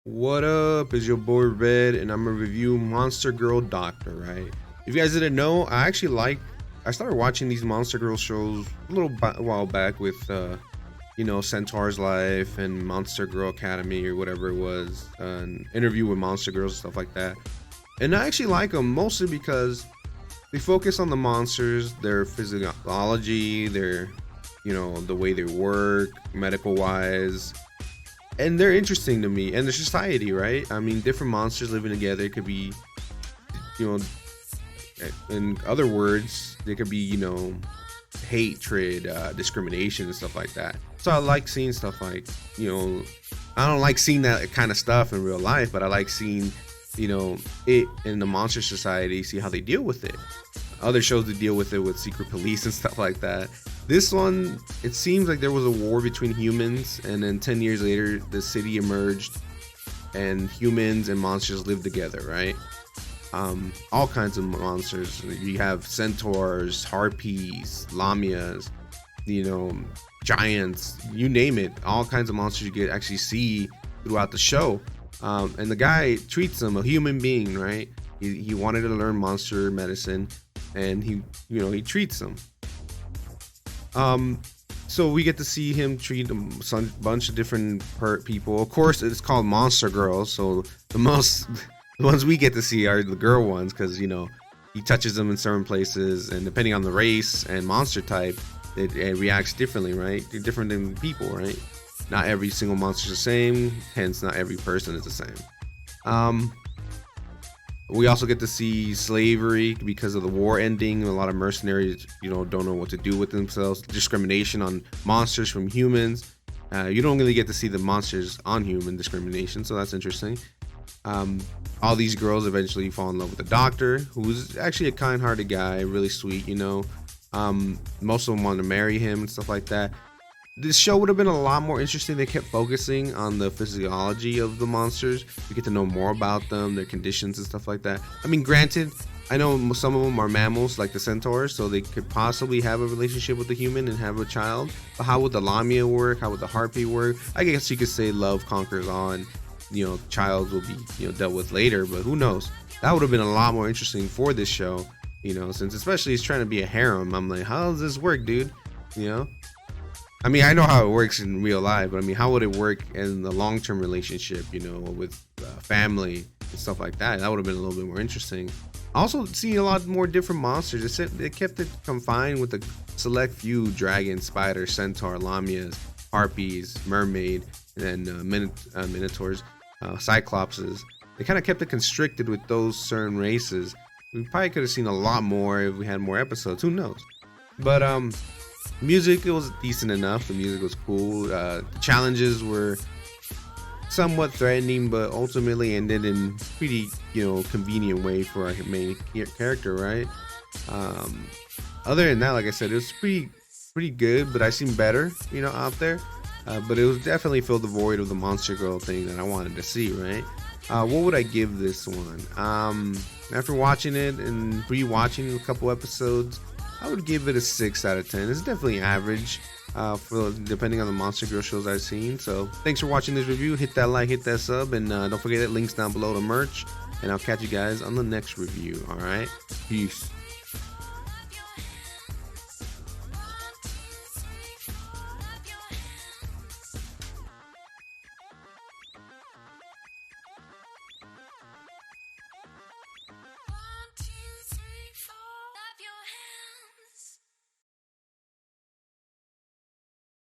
What up? Is your boy Red, and I'm gonna review Monster Girl Doctor, right? If you guys didn't know, I started watching these Monster Girl shows a while back with, Centaur's Life and Monster Girl Academy or whatever it was, an interview with Monster Girls and stuff like that. And I actually like them mostly because they focus on the monsters, their physiology, the way they work, medical wise. And they're interesting to me, and the society, right? I mean, different monsters living together. It could be, in other words, there could be, hatred, discrimination, and stuff like that. So I like seeing stuff like, I don't like seeing that kind of stuff in real life, but I like seeing, it in the monster society, see how they deal with it. Other shows that deal with it with secret police and stuff like that. This one, it seems like there was a war between humans, and then 10 years later, the city emerged, and humans and monsters live together, right? All kinds of monsters. You have centaurs, harpies, lamias, giants, you name it. All kinds of monsters you could actually see throughout the show. And the guy treats them a human being, right? He wanted to learn monster medicine, and he treats them. So we get to see him treat a bunch of different people. Of course, it's called Monster Girls, so the ones we get to see are the girl ones, because he touches them in certain places, and depending on the race and monster type, it reacts differently, right? They're different than people, right? Not every single monster is the same, hence not every person is the same. We also get to see slavery because of the war ending. A lot of mercenaries, don't know what to do with themselves. Discrimination on monsters from humans. You don't really get to see the monsters on human discrimination, so that's interesting. All these girls eventually fall in love with the doctor, who's actually a kind-hearted guy, really sweet, most of them want to marry him and stuff like that. This show would have been a lot more interesting. They kept focusing on the physiology of the monsters. We get to know more about them, their conditions and stuff like that. I mean, granted, I know some of them are mammals like the centaurs, so they could possibly have a relationship with the human and have a child. But how would the lamia work? How would the harpy work? I guess you could say love conquers all, and child will be dealt with later, but who knows? That would have been a lot more interesting for this show, since especially it's trying to be a harem. I'm like, how does this work, dude? I mean, I know how it works in real life, but I mean, how would it work in the long-term relationship, with family and stuff like that? That would have been a little bit more interesting. Also, seeing a lot more different monsters. They kept it confined with a select few: dragon, spider, centaur, lamias, harpies, mermaid, and then minotaurs, cyclopses. They kind of kept it constricted with those certain races. We probably could have seen a lot more if we had more episodes. Who knows? But music, it was decent enough. The music was cool. The challenges were somewhat threatening, but ultimately ended in pretty, convenient way for our main character, right? Other than that, like I said, it was pretty good, but I seen better, out there. But it was definitely filled the void of the Monster Girl thing that I wanted to see, right? What would I give this one? After watching it and re-watching a couple episodes, I would give it a 6 out of 10. It's definitely average, depending on the Monster Girl shows I've seen. So thanks for watching this review. Hit that like, hit that sub, and don't forget that links down below to merch. And I'll catch you guys on the next review. All right, peace.